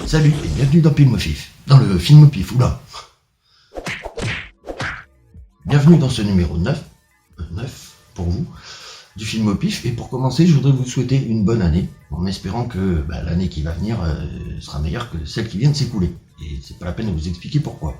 Salut et bienvenue dans Film au Pif. Dans le film au pif, oula. Bienvenue dans ce numéro 9 pour vous, du film au pif. Et pour commencer, je voudrais vous souhaiter une bonne année, en espérant que l'année qui va venir sera meilleure que celle qui vient de s'écouler. Et c'est pas la peine de vous expliquer pourquoi.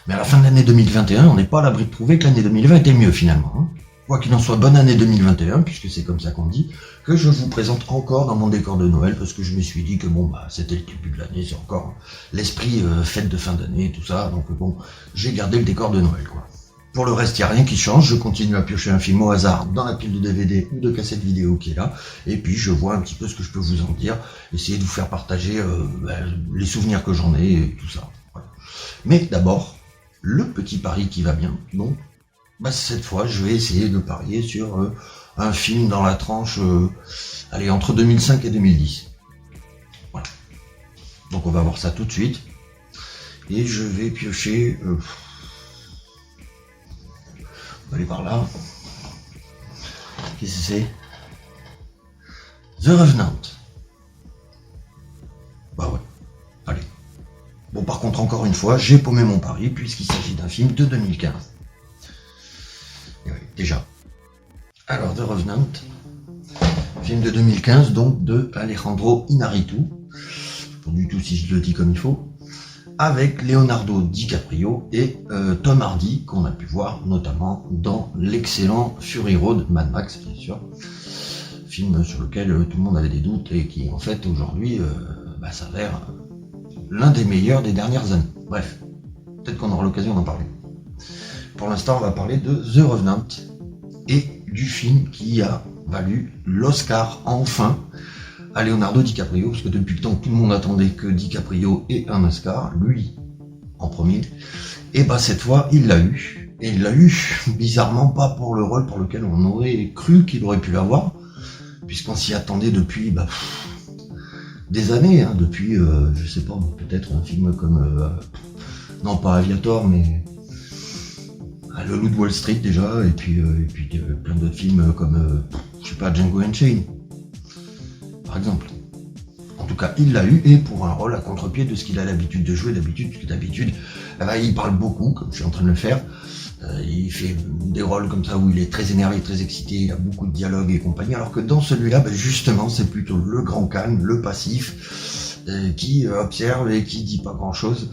Mais à la fin de l'année 2021, on n'est pas à l'abri de trouver que l'année 2020 était mieux finalement. Hein. Quoi qu'il en soit, bonne année 2021, puisque c'est comme ça qu'on dit, que je vous présente encore dans mon décor de Noël, parce que je me suis dit que c'était le début de l'année, c'est encore l'esprit fête de fin d'année, tout ça, donc j'ai gardé le décor de Noël, quoi. Pour le reste, il n'y a rien qui change, je continue à piocher un film au hasard dans la pile de DVD ou de cassettes vidéo qui est là, et puis je vois un petit peu ce que je peux vous en dire, essayer de vous faire partager les souvenirs que j'en ai, et tout ça. Voilà. Mais d'abord, le petit pari qui va bien, donc, cette fois, je vais essayer de parier sur un film dans la tranche entre 2005 et 2010. Voilà. Donc on va voir ça tout de suite. Et je vais piocher... on va aller par là. Qu'est-ce que c'est? The Revenant. Bah ouais. Allez. Bon, par contre, encore une fois, j'ai paumé mon pari puisqu'il s'agit d'un film de 2015. Et oui, déjà. Alors, The Revenant, film de 2015, donc de Alejandro Inarritu, pas du tout si je le dis comme il faut, avec Leonardo DiCaprio et Tom Hardy, qu'on a pu voir notamment dans l'excellent Fury Road, Mad Max bien sûr, film sur lequel tout le monde avait des doutes et qui en fait aujourd'hui s'avère l'un des meilleurs des dernières années. Bref, peut-être qu'on aura l'occasion d'en parler. Pour l'instant, on va parler de The Revenant et du film qui a valu l'Oscar enfin à Leonardo DiCaprio, parce que depuis le temps tout le monde attendait que DiCaprio ait un Oscar, lui en premier, et cette fois il l'a eu, et il l'a eu bizarrement pas pour le rôle pour lequel on aurait cru qu'il aurait pu l'avoir, puisqu'on s'y attendait depuis des années, hein, depuis je sais pas, peut-être un film comme non pas Aviator, mais Le Loup de Wall Street déjà, et puis plein d'autres films comme je sais pas, Django Unchained par exemple. En tout cas, il l'a eu, et pour un rôle à contre-pied de ce qu'il a l'habitude de jouer parce que d'habitude, il parle beaucoup, comme je suis en train de le faire. Il fait des rôles comme ça où il est très énervé, très excité, il a beaucoup de dialogue et compagnie, alors que dans celui-là, justement, c'est plutôt le grand calme, le passif, qui observe et qui dit pas grand-chose.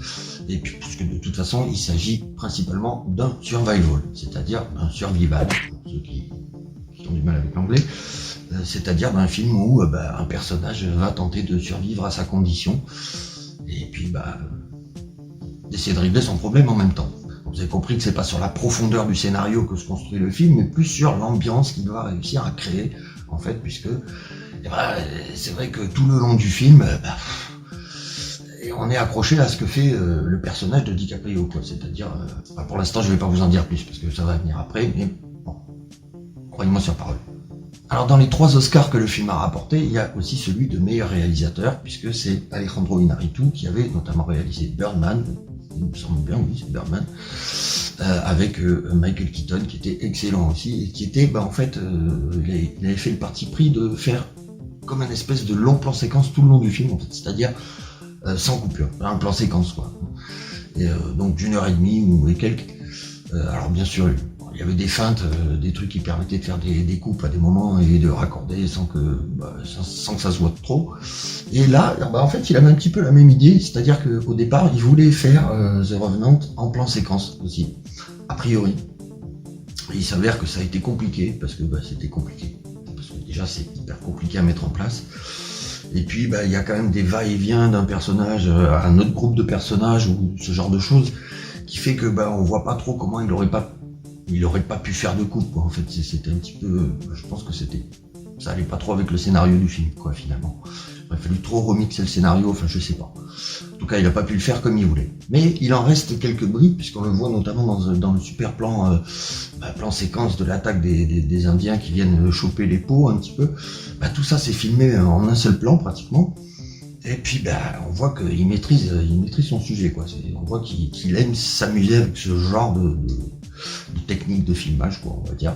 Et puis, puisque de toute façon, il s'agit principalement d'un survival, c'est-à-dire un survival, pour ceux qui ont du mal avec l'anglais, c'est-à-dire d'un film où un personnage va tenter de survivre à sa condition, et puis d'essayer de régler son problème en même temps. Vous avez compris que c'est pas sur la profondeur du scénario que se construit le film, mais plus sur l'ambiance qu'il doit réussir à créer, en fait, puisque c'est vrai que tout le long du film, on est accroché à ce que fait le personnage de DiCaprio, quoi. C'est-à-dire, pour l'instant, je vais pas vous en dire plus, parce que ça va venir après, mais bon, croyez-moi sur parole. Alors dans les 3 Oscars que le film a rapporté, il y a aussi celui de meilleur réalisateur, puisque c'est Alejandro Inarritu qui avait notamment réalisé Birdman, il me semble bien, oui, c'est Birdman, avec Michael Keaton, qui était excellent aussi, et qui était, il avait fait le parti pris de faire comme un espèce de long plan séquence tout le long du film, en fait, c'est-à-dire sans coupure, un plan séquence, quoi. Et donc d'1h30 ou et quelques. Alors bien sûr, il y avait des feintes, des trucs qui permettaient de faire des coupes à des moments et de raccorder sans que ça se voit trop. Et là, en fait, il avait un petit peu la même idée, c'est-à-dire qu'au départ, il voulait faire The Revenant en plan séquence aussi, a priori. Et il s'avère que ça a été compliqué, parce que c'était compliqué. Parce que déjà, c'est hyper compliqué à mettre en place. Et puis, il y a quand même des va-et-vient d'un personnage à un autre groupe de personnages, ou ce genre de choses, qui fait que on voit pas trop comment il aurait pas pu faire de coupe, quoi. En fait, c'était un petit peu, je pense que ça allait pas trop avec le scénario du film, quoi, finalement. Il a fallu trop remixer le scénario, enfin, je sais pas. En tout cas, il a pas pu le faire comme il voulait. Mais il en reste quelques briques, puisqu'on le voit notamment dans le super plan, plan séquence de l'attaque des Indiens qui viennent choper les pots un petit peu. Tout ça, c'est filmé en un seul plan, pratiquement. Et puis on voit qu'il maîtrise son sujet, quoi. On voit qu'il aime s'amuser avec ce genre de technique de filmage, quoi, on va dire,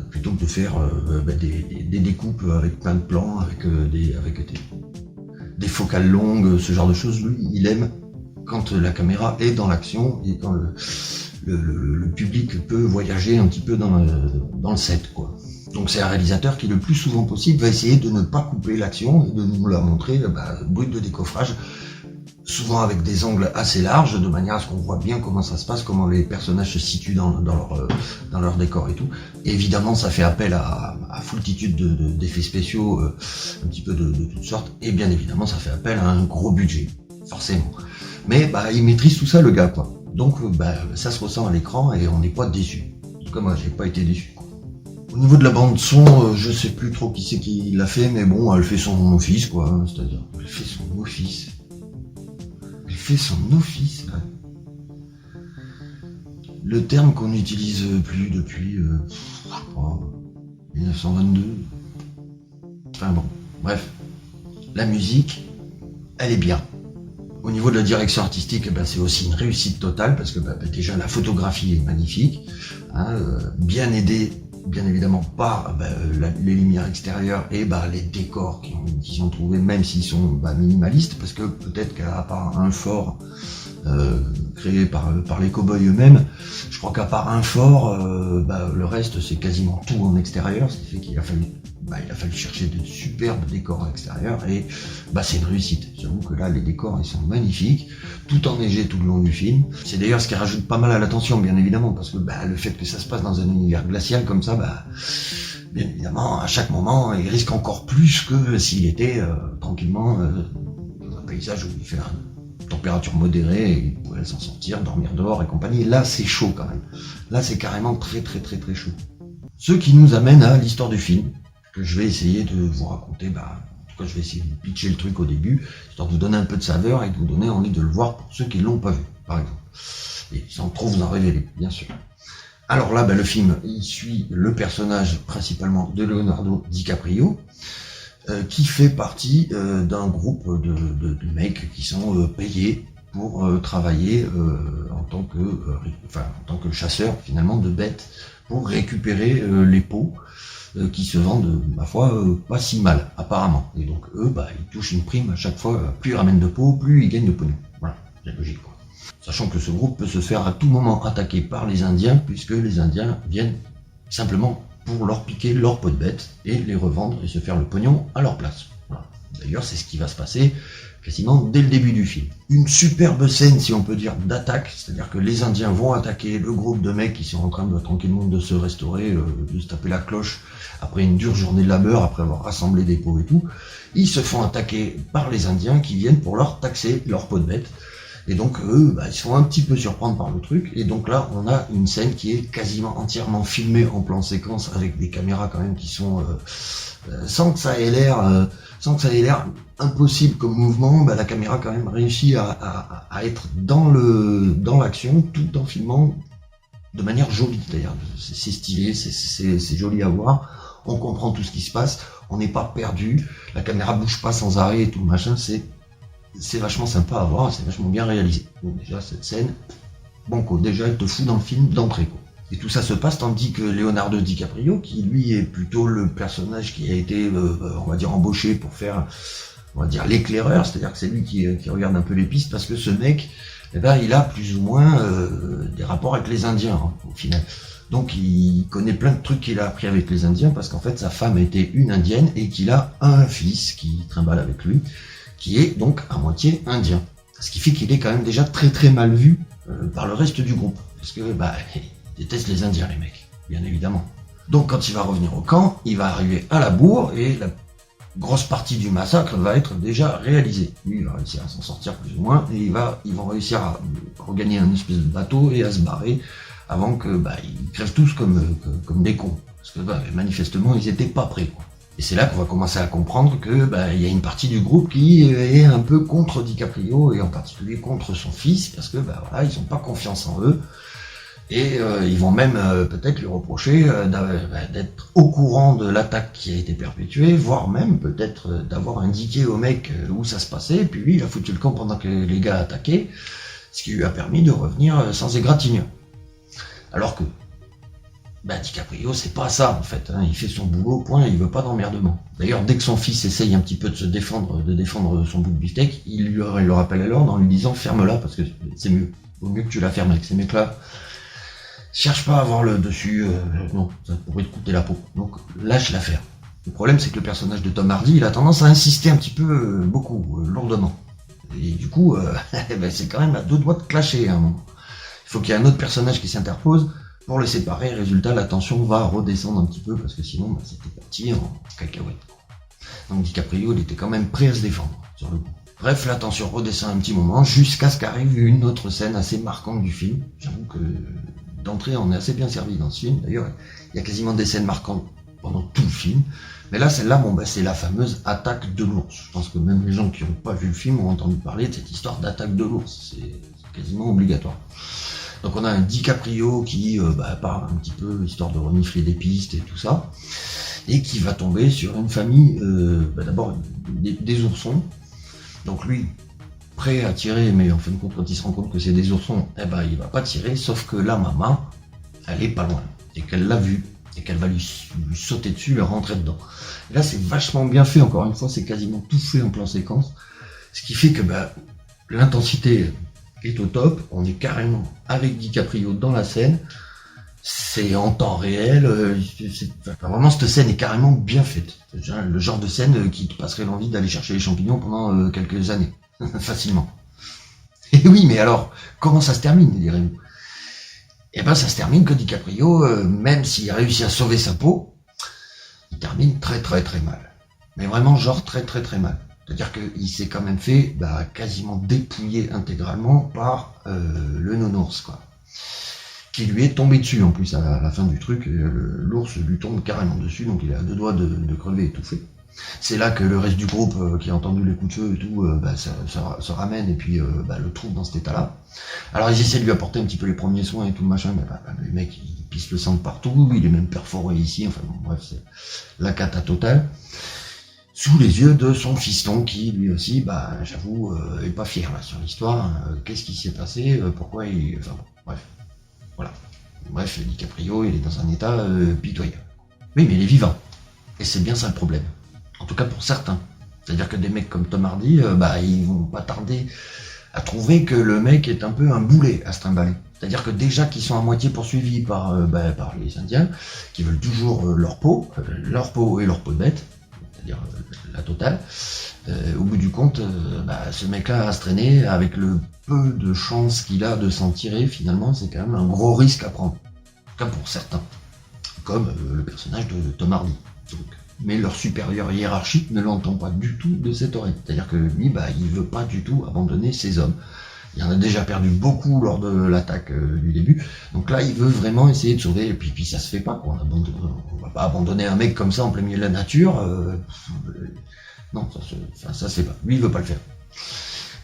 plutôt que de faire des découpes avec plein de plans, avec des focales longues, ce genre de choses, lui, il aime quand la caméra est dans l'action et quand le public peut voyager un petit peu dans le set, quoi. Donc c'est un réalisateur qui, le plus souvent possible, va essayer de ne pas couper l'action et de nous la montrer brut de décoffrage, souvent avec des angles assez larges, de manière à ce qu'on voit bien comment ça se passe, comment les personnages se situent dans leur décor et tout. Et évidemment, ça fait appel à foultitude d'effets spéciaux, un petit peu de toutes sortes, et bien évidemment, ça fait appel à un gros budget, forcément. Mais il maîtrise tout ça, le gars, quoi. Donc ça se ressent à l'écran et on n'est pas déçu. En tout cas, moi, j'ai pas été déçu. Au niveau de la bande son, je sais plus trop qui c'est qui l'a fait, mais bon, elle fait son office, quoi. C'est-à-dire, elle fait son office. Elle fait son office, là. Le terme qu'on n'utilise plus depuis, 1922. Enfin bon, bref. La musique, elle est bien. Au niveau de la direction artistique, c'est aussi une réussite totale, parce que déjà la photographie est magnifique, hein, bien aidée, bien évidemment, par les lumières extérieures et les décors qui sont trouvés, même s'ils sont minimalistes, parce que peut-être qu'à part un fort créé par les cow-boys eux-mêmes, je crois qu'à part un fort, le reste c'est quasiment tout en extérieur, ce qui fait qu'il a fallu chercher de superbes décors à l'extérieur et c'est une réussite. J'avoue que là les décors ils sont magnifiques, tout enneigé tout le long du film. C'est d'ailleurs ce qui rajoute pas mal à l'attention, bien évidemment, parce que le fait que ça se passe dans un univers glacial comme ça, bien évidemment à chaque moment il risque encore plus que s'il était tranquillement dans un paysage où il fait une température modérée et il pourrait s'en sortir, dormir dehors et compagnie. Là c'est chaud quand même. Là c'est carrément très très très très chaud. Ce qui nous amène à l'histoire du film, que je vais essayer de vous raconter, en tout cas je vais essayer de pitcher le truc au début, histoire de vous donner un peu de saveur et de vous donner envie de le voir pour ceux qui ne l'ont pas vu, par exemple. Et sans trop vous en révéler, bien sûr. Alors là, le film, il suit le personnage principalement de Leonardo DiCaprio, qui fait partie d'un groupe de mecs qui sont payés pour travailler en tant que chasseurs, finalement, de bêtes, pour récupérer les peaux, qui se vendent, ma foi, pas si mal, apparemment. Et donc, eux, ils touchent une prime à chaque fois. Plus ils ramènent de peau, plus ils gagnent de pognon. Voilà, c'est logique, quoi. Sachant que ce groupe peut se faire à tout moment attaquer par les Indiens, puisque les Indiens viennent simplement pour leur piquer leur peau de bête et les revendre et se faire le pognon à leur place. Voilà. D'ailleurs, c'est ce qui va se passer quasiment dès le début du film. Une superbe scène, si on peut dire, d'attaque, c'est-à-dire que les Indiens vont attaquer le groupe de mecs qui sont en train tranquillement de se restaurer, de se taper la cloche après une dure journée de labeur, après avoir rassemblé des peaux et tout. Ils se font attaquer par les Indiens qui viennent pour leur taxer leur peau de bête. Et donc eux, ils se font un petit peu surprendre par le truc. Et donc là, on a une scène qui est quasiment entièrement filmée en plan séquence, avec des caméras quand même qui sont sans que ça ait l'air impossible comme mouvement. La caméra quand même réussit à être dans l'action, tout en filmant de manière jolie. D'ailleurs, c'est stylé, c'est joli à voir. On comprend tout ce qui se passe, on n'est pas perdu. La caméra bouge pas sans arrêt et tout le machin. C'est vachement sympa à voir, c'est vachement bien réalisé. Donc déjà cette scène, déjà elle te fout dans le film d'entrée, quoi. Et tout ça se passe tandis que Leonardo DiCaprio, qui lui est plutôt le personnage qui a été, on va dire, embauché pour faire, on va dire, l'éclaireur, c'est-à-dire que c'est lui qui regarde un peu les pistes, parce que ce mec, il a plus ou moins des rapports avec les Indiens, au final. Donc il connaît plein de trucs qu'il a appris avec les Indiens, parce qu'en fait sa femme était une Indienne et qu'il a un fils qui trimballe avec lui, qui est donc à moitié indien. Ce qui fait qu'il est quand même déjà très très mal vu par le reste du groupe. Parce que ils détestent les Indiens, les mecs, bien évidemment. Donc quand il va revenir au camp, il va arriver à la bourre et la grosse partie du massacre va être déjà réalisée. Lui, il va réussir à s'en sortir plus ou moins et ils vont réussir à regagner un espèce de bateau et à se barrer avant que ils crèvent tous comme des cons. Parce que manifestement, ils étaient pas prêts, quoi. Et c'est là qu'on va commencer à comprendre que il y a une partie du groupe qui est un peu contre DiCaprio et en particulier contre son fils, parce que ils n'ont pas confiance en eux et ils vont même peut-être lui reprocher d'être au courant de l'attaque qui a été perpétuée, voire même peut-être d'avoir indiqué au mec où ça se passait, et puis lui il a foutu le camp pendant que les gars attaquaient, ce qui lui a permis de revenir sans égratignure. Alors que Bah DiCaprio, c'est pas ça en fait, hein. Il fait son boulot, point, il veut pas d'emmerdement. D'ailleurs, dès que son fils essaye un petit peu de se défendre, de défendre son bout de beefsteak, il le rappelle à l'ordre en lui disant ferme-la parce que c'est mieux. Vaut mieux que tu la fermes avec ces mecs-là. Cherche pas à avoir le dessus, non, ça pourrait te coûter la peau. Donc lâche l'affaire. Le problème, c'est que le personnage de Tom Hardy, il a tendance à insister un petit peu, beaucoup, lourdement. Et du coup, ben, c'est quand même à deux doigts de clasher à un moment. Il faut qu'il y ait un autre personnage qui s'interpose pour le séparer. Résultat, la tension va redescendre un petit peu parce que sinon, ben, c'était parti en cacahuète. Donc DiCaprio, il était quand même prêt à se défendre sur le coup. Bref, la tension redescend un petit moment jusqu'à ce qu'arrive une autre scène assez marquante du film. J'avoue que d'entrée, on est assez bien servi dans ce film. D'ailleurs, il y a quasiment des scènes marquantes pendant tout le film. Mais là, celle-là, bon, bah, c'est la fameuse attaque de l'ours. Je pense que même les gens qui n'ont pas vu le film ont entendu parler de cette histoire d'attaque de l'ours. C'est quasiment obligatoire. Donc on a un DiCaprio qui part un petit peu, histoire de renifler des pistes et tout ça, et qui va tomber sur une famille, d'abord des oursons. Donc lui, prêt à tirer, mais en fin de compte, quand il se rend compte que c'est des oursons, il va pas tirer, sauf que la maman, elle est pas loin, et qu'elle l'a vu, et qu'elle va lui sauter dessus et rentrer dedans. Et là, c'est vachement bien fait, encore une fois, c'est quasiment tout fait en plan séquence, ce qui fait que l'intensité est au top, on est carrément avec DiCaprio dans la scène, c'est en temps réel, vraiment cette scène est carrément bien faite. C'est le genre de scène qui te passerait l'envie d'aller chercher les champignons pendant quelques années, facilement. Et oui, mais alors, comment ça se termine, direz-vous? Eh ben, ça se termine que DiCaprio, même s'il a réussi à sauver sa peau, il termine très très très mal. Mais vraiment, genre très très très mal. C'est-à-dire qu'il s'est quand même fait quasiment dépouiller intégralement par le nounours, quoi. Qui lui est tombé dessus en plus à la fin du truc. L'ours lui tombe carrément dessus, donc il est à deux doigts de crever étouffé. C'est là que le reste du groupe qui a entendu les coups de feu et tout se ramène et puis le trouve dans cet état-là. Alors ils essaient de lui apporter un petit peu les premiers soins et tout le machin, mais le mec il pisse le sang de partout, il est même perforé ici, enfin bon, bref, c'est la cata totale. Sous les yeux de son fiston qui lui aussi, j'avoue, est pas fier là sur l'histoire. Qu'est-ce qui s'est passé, pourquoi il... Enfin bon, bref. Voilà. Bref, DiCaprio, il est dans un état pitoyable. Oui, mais il est vivant. Et c'est bien ça le problème. En tout cas pour certains. C'est-à-dire que des mecs comme Tom Hardy, ils vont pas tarder à trouver que le mec est un peu un boulet à se trimballer. C'est-à-dire que déjà qu'ils sont à moitié poursuivis par les Indiens, qui veulent toujours leur peau et leur peau de bête, c'est-à-dire la totale. Au bout du compte, ce mec-là à se traîner, avec le peu de chance qu'il a de s'en tirer, finalement, c'est quand même un gros risque à prendre. En tout cas pour certains. Comme le personnage de Tom Hardy. Donc, mais leur supérieur hiérarchique ne l'entend pas du tout de cette oreille. C'est-à-dire que lui, il veut pas du tout abandonner ses hommes. Il en a déjà perdu beaucoup lors de l'attaque du début. Donc là, il veut vraiment essayer de sauver. Et puis ça se fait pas, quoi. On va pas abandonner un mec comme ça en plein milieu de la nature. Non, ça se fait pas. Lui, il veut pas le faire.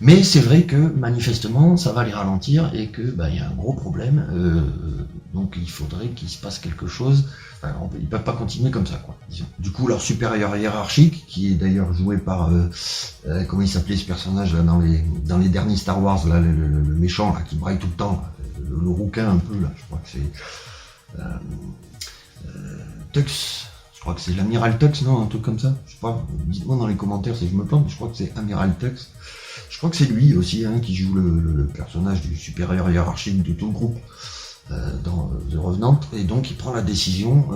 Mais c'est vrai que manifestement, ça va les ralentir et que il y a un gros problème. Donc il faudrait qu'il se passe quelque chose. Enfin, ils peuvent pas continuer comme ça, quoi. Disons. Du coup, leur supérieur hiérarchique, qui est d'ailleurs joué par comment il s'appelait ce personnage là dans les derniers Star Wars, là, le méchant là qui braille tout le temps, là, le rouquin un peu là, je crois que c'est Tux. Je crois que c'est l'amiral Tux, non, un truc comme ça. Je sais pas. Dites-moi dans les commentaires si je me plante. Mais je crois que c'est amiral Tux. Je crois que c'est lui aussi qui joue le personnage du supérieur hiérarchique de tout le groupe dans The Revenant, et donc il prend la décision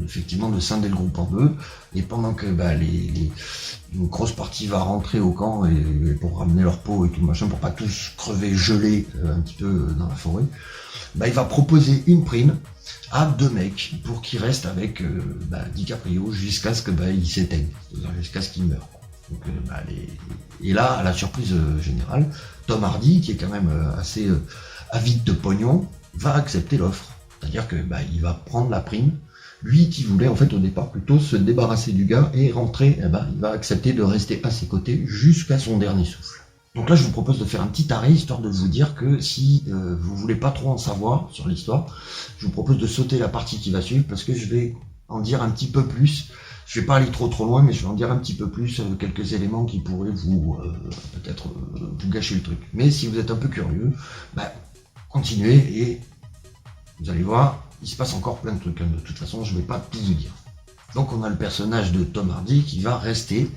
effectivement de scinder le groupe en deux, et pendant que une grosse partie va rentrer au camp et pour ramener leur peau et tout le machin, pour pas tous crever gelés un petit peu dans la forêt, il va proposer une prime à deux mecs pour qu'ils restent avec DiCaprio jusqu'à ce que il s'éteigne, c'est-à-dire jusqu'à ce qu'il meure. Donc, et là, à la surprise générale, Tom Hardy, qui est quand même assez avide de pognon, va accepter l'offre. C'est-à-dire que il va prendre la prime. Lui qui voulait en fait au départ plutôt se débarrasser du gars et rentrer, il va accepter de rester à ses côtés jusqu'à son dernier souffle. Donc là, je vous propose de faire un petit arrêt, histoire de vous dire que si vous voulez pas trop en savoir sur l'histoire, je vous propose de sauter la partie qui va suivre, parce que je vais en dire un petit peu plus. Je vais pas aller trop loin, mais je vais en dire un petit peu plus, quelques éléments qui pourraient vous peut-être vous gâcher le truc. Mais si vous êtes un peu curieux, continuez et vous allez voir, il se passe encore plein de trucs. De toute façon, je vais pas tout vous dire. Donc on a le personnage de Tom Hardy qui va rester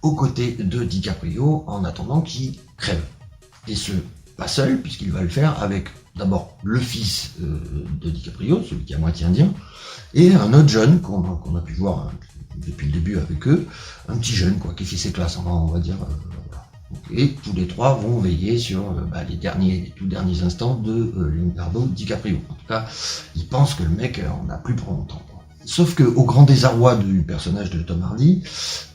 aux côtés de DiCaprio en attendant qu'il crève. Et ce, pas seul, puisqu'il va le faire avec d'abord le fils de DiCaprio, celui qui est à moitié indien, et un autre jeune qu'on a pu voir depuis le début avec eux, un petit jeune quoi, qui fait ses classes, on va dire. Voilà. Et tous les trois vont veiller sur les tout derniers instants de Leonardo DiCaprio. En tout cas, ils pensent que le mec en a plus pour longtemps. Sauf que au grand désarroi du personnage de Tom Hardy,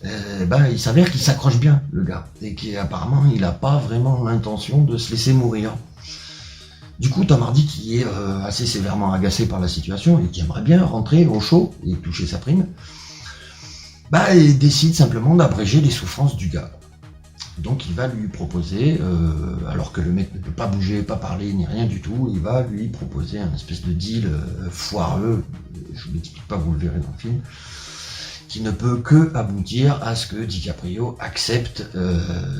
il s'avère qu'il s'accroche bien, le gars, et qu'apparemment il n'a pas vraiment l'intention de se laisser mourir. Du coup, Tom Hardy, qui est assez sévèrement agacé par la situation et qui aimerait bien rentrer au chaud et toucher sa prime, il décide simplement d'abréger les souffrances du gars. Donc il va lui proposer, alors que le mec ne peut pas bouger, pas parler, ni rien du tout, il va lui proposer un espèce de deal foireux, je vous l'explique pas, vous le verrez dans le film, qui ne peut que aboutir à ce que DiCaprio accepte que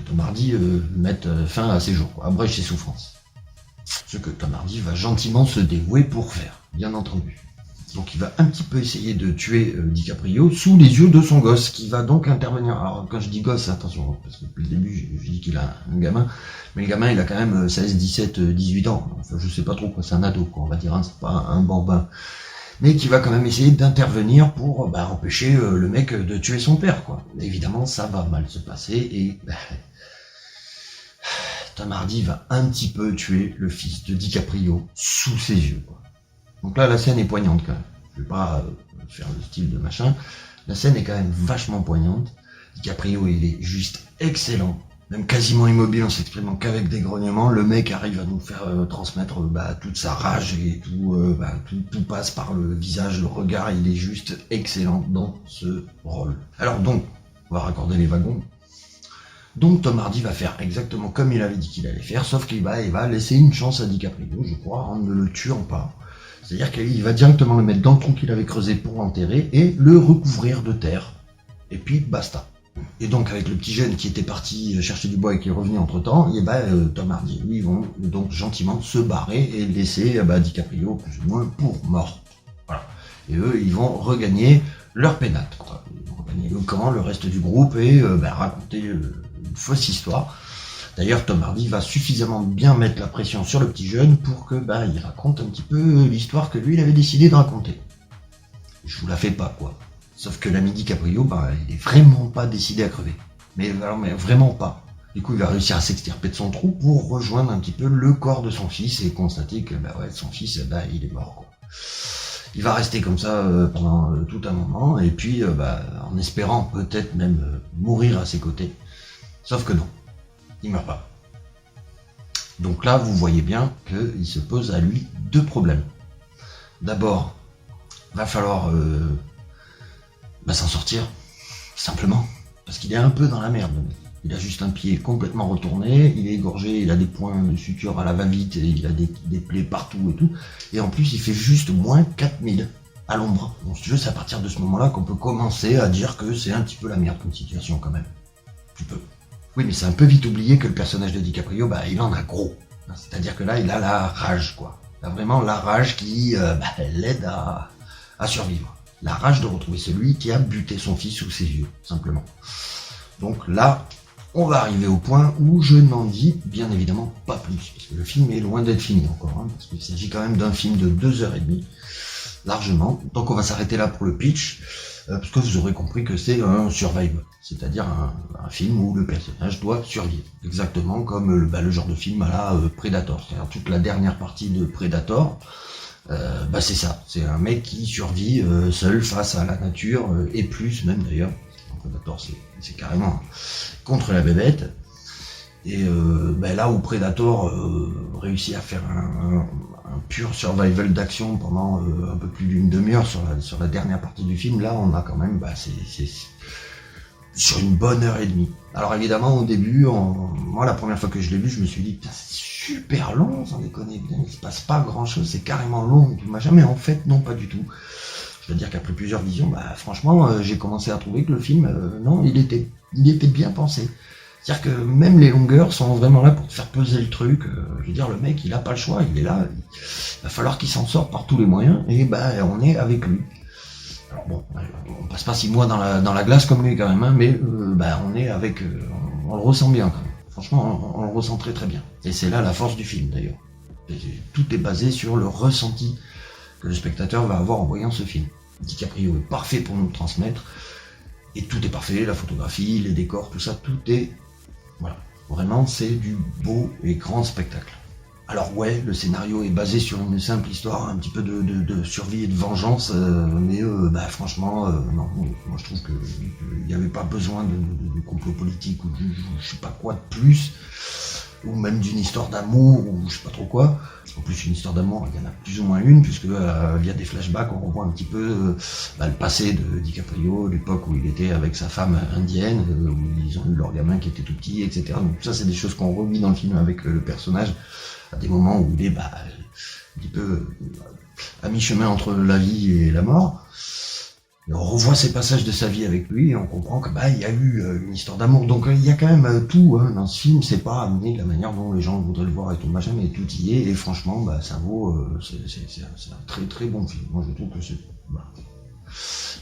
Tom Hardy mette fin à ses jours, abrège ses souffrances. Ce que Tom Hardy va gentiment se dévouer pour faire, bien entendu. Donc il va un petit peu essayer de tuer DiCaprio sous les yeux de son gosse, qui va donc intervenir. Alors quand je dis gosse, attention, parce que depuis le début je dis qu'il a un gamin, mais le gamin il a quand même 16, 17, 18 ans, enfin je sais pas trop quoi, c'est un ado quoi, on va dire, c'est pas un bambin, mais qui va quand même essayer d'intervenir pour empêcher le mec de tuer son père quoi. Évidemment ça va mal se passer et Tom Hardy va un petit peu tuer le fils de DiCaprio sous ses yeux quoi. Donc là, la scène est poignante quand même. Je vais pas faire le style de machin. La scène est quand même vachement poignante. DiCaprio, il est juste excellent. Même quasiment immobile en s'exprimant qu'avec des grognements. Le mec arrive à nous faire transmettre toute sa rage et tout passe par le visage, le regard. Il est juste excellent dans ce rôle. Alors donc, on va raccorder les wagons. Donc Tom Hardy va faire exactement comme il avait dit qu'il allait faire, sauf qu'il va laisser une chance à DiCaprio, je crois, en ne le tuant pas. C'est-à-dire qu'il va directement le mettre dans le trou qu'il avait creusé pour l'enterrer et le recouvrir de terre. Et puis basta. Et donc avec le petit jeune qui était parti chercher du bois et qui est revenu entre temps, Tom Hardy et lui vont donc gentiment se barrer et laisser DiCaprio plus ou moins pour mort. Voilà. Et eux ils vont regagner leur pénate, quoi. Ils vont regagner le camp, le reste du groupe et raconter une fausse histoire. D'ailleurs, Tom Hardy va suffisamment bien mettre la pression sur le petit jeune pour que il raconte un petit peu l'histoire que lui il avait décidé de raconter. Je vous la fais pas quoi. Sauf que l'ami DiCaprio, il est vraiment pas décidé à crever. Mais vraiment pas. Du coup, il va réussir à s'extirper de son trou pour rejoindre un petit peu le corps de son fils et constater que son fils, il est mort quoi. Il va rester comme ça pendant tout un moment et puis en espérant peut-être même mourir à ses côtés. Sauf que non. Il meurt pas. Donc là, vous voyez bien qu'il se pose à lui deux problèmes. D'abord, va falloir s'en sortir, simplement, parce qu'il est un peu dans la merde. Il a juste un pied complètement retourné, il est égorgé, il a des points de suture à la va-vite, et il a des plaies partout et tout. Et en plus, il fait juste moins 4000 à l'ombre. Donc si tu veux, c'est à partir de ce moment-là qu'on peut commencer à dire que c'est un petit peu la merde comme situation quand même. Tu peux. Oui, mais c'est un peu vite oublié que le personnage de DiCaprio, il en a gros. C'est-à-dire que là, il a la rage, quoi. Il a vraiment la rage qui l'aide à survivre. La rage de retrouver celui qui a buté son fils sous ses yeux, simplement. Donc là, on va arriver au point où je n'en dis bien évidemment pas plus. Parce que le film est loin d'être fini encore. Parce qu'il s'agit quand même d'un film de 2h30, largement. Donc on va s'arrêter là pour le pitch. Parce que vous aurez compris que c'est un survival, c'est-à-dire un film où le personnage doit survivre, exactement comme le genre de film à la Predator, c'est-à-dire toute la dernière partie de Predator, c'est ça, c'est un mec qui survit seul face à la nature, et plus même d'ailleurs, Predator c'est carrément contre la bébête, et là où Predator réussit à faire un pur survival d'action pendant un peu plus d'une demi-heure sur la dernière partie du film, là on a quand même, c'est sur une bonne heure et demie. Alors évidemment au début, moi la première fois que je l'ai vu, je me suis dit putain c'est super long, sans déconner, il se passe pas grand chose, c'est carrément long, et tout machin, mais en fait non pas du tout. Je veux dire qu'après plusieurs visions, franchement j'ai commencé à trouver que le film, non il était bien pensé. C'est-à-dire que même les longueurs sont vraiment là pour te faire peser le truc. Je veux dire, le mec, il a pas le choix, il est là. Il va falloir qu'il s'en sorte par tous les moyens. Et bah, on est avec lui. Alors bon, on passe pas 6 mois dans la glace comme lui quand même, hein, mais bah, on est avec, on le ressent bien quand même. Franchement, on le ressent très très bien. Et c'est là la force du film d'ailleurs. Tout est basé sur le ressenti que le spectateur va avoir en voyant ce film. DiCaprio est parfait pour nous le transmettre. Et tout est parfait, la photographie, les décors, tout ça, tout est... Voilà, vraiment c'est du beau et grand spectacle. Alors ouais, le scénario est basé sur une simple histoire, un petit peu de survie et de vengeance, mais bah, franchement, non, moi je trouve qu'il n'y avait pas besoin de complot politique ou je sais pas quoi de plus, ou même d'une histoire d'amour ou je sais pas trop quoi. En plus une histoire d'amour, il y en a plus ou moins une, puisque via des flashbacks on revoit un petit peu le passé de DiCaprio, l'époque où il était avec sa femme indienne, où ils ont eu leur gamin qui était tout petit, etc. Donc ça c'est des choses qu'on revit dans le film avec le personnage, à des moments où il est un petit peu à mi-chemin entre la vie et la mort. Et on revoit ces passages de sa vie avec lui et on comprend que il y a eu une histoire d'amour. Donc il y a quand même tout dans ce film. C'est pas amené de la manière dont les gens voudraient le voir et tout machin, mais tout y est. Et franchement, ça vaut. C'est un très très bon film. Moi je trouve que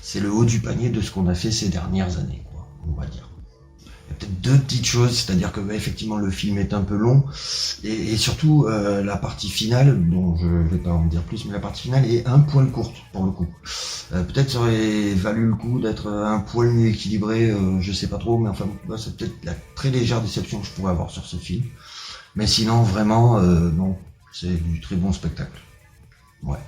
c'est le haut du panier de ce qu'on a fait ces dernières années, quoi, on va dire. Il y a peut-être deux petites choses, c'est-à-dire que effectivement le film est un peu long et surtout la partie finale, dont je vais pas en dire plus, mais la partie finale est un poil courte pour le coup. Peut-être ça aurait valu le coup d'être un poil mieux équilibré, je sais pas trop, mais enfin c'est peut-être la très légère déception que je pourrais avoir sur ce film. Mais sinon vraiment non, c'est du très bon spectacle. Ouais.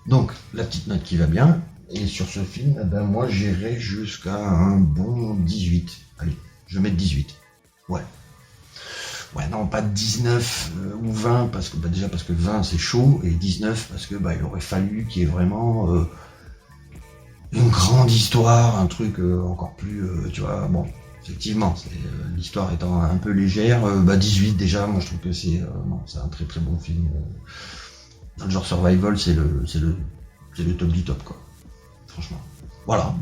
Donc la petite note qui va bien, et sur ce film, moi j'irai jusqu'à un bon 18. Allez. Je vais mettre 18. Ouais. Ouais, non, pas 19 ou 20, parce que déjà parce que 20 c'est chaud, et 19 parce que il aurait fallu qu'il y ait vraiment une grande histoire, un truc encore plus, tu vois, bon, effectivement, l'histoire étant un peu légère, 18 déjà, moi je trouve que c'est un très très bon film. Dans le genre survival, c'est le top du top, quoi. Franchement. Voilà,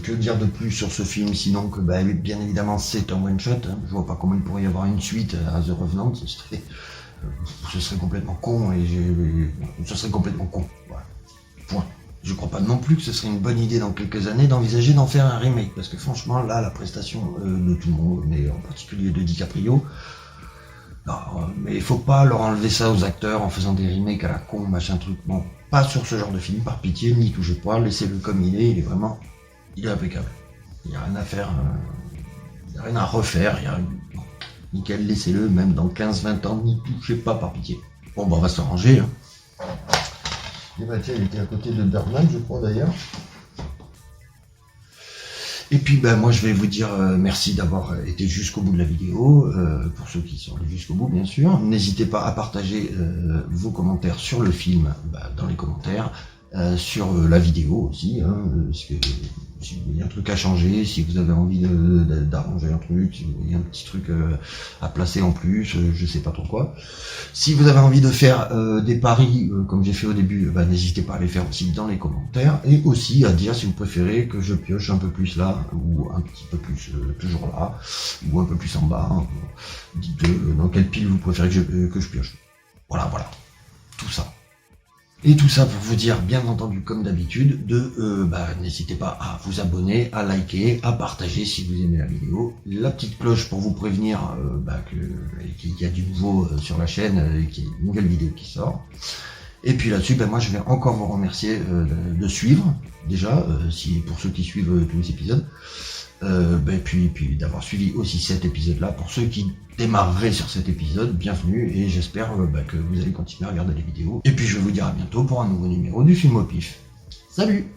que dire de plus sur ce film, sinon que bien évidemment c'est un one shot, hein. Je vois pas comment il pourrait y avoir une suite à The Revenant, ce serait complètement con, ce serait complètement con, voilà. Point. Je crois pas non plus que ce serait une bonne idée dans quelques années d'envisager d'en faire un remake, parce que franchement là la prestation de tout le monde, mais en particulier de DiCaprio, mais il faut pas leur enlever ça aux acteurs en faisant des remakes à la con, machin truc, bon. Pas sur ce genre de film, par pitié, n'y touchez pas, laissez-le comme il est impeccable. Il n'y a rien à faire, il n'y a rien à refaire, nickel, laissez-le, même dans 15-20 ans, n'y touchez pas, par pitié. Bon, on va se ranger, hein. Et tiens, il était à côté de Birdman, je crois d'ailleurs. Et puis moi je vais vous dire merci d'avoir été jusqu'au bout de la vidéo, pour ceux qui sont allés jusqu'au bout bien sûr. N'hésitez pas à partager vos commentaires sur le film dans les commentaires, sur la vidéo aussi, hein, si vous voyez un truc à changer, si vous avez envie d'arranger un truc, si vous voyez un petit truc à placer en plus, je sais pas trop quoi. Si vous avez envie de faire des paris comme j'ai fait au début, n'hésitez pas à les faire aussi dans les commentaires, et aussi à dire si vous préférez que je pioche un peu plus là, ou un petit peu plus toujours là, ou un peu plus en bas, hein. Dites dans quelle pile vous préférez que je pioche. Voilà, tout ça. Et tout ça pour vous dire, bien entendu, comme d'habitude, n'hésitez pas à vous abonner, à liker, à partager si vous aimez la vidéo, la petite cloche pour vous prévenir qu'il y a du nouveau sur la chaîne, qu'il y a une nouvelle vidéo qui sort. Et puis là-dessus, moi je vais encore vous remercier de suivre, déjà, pour ceux qui suivent tous les épisodes, puis d'avoir suivi aussi cet épisode-là. Pour ceux qui démarreraient sur cet épisode, bienvenue, et j'espère que vous allez continuer à regarder les vidéos. Et puis je vais vous dire à bientôt pour un nouveau numéro du Film au Pif. Salut!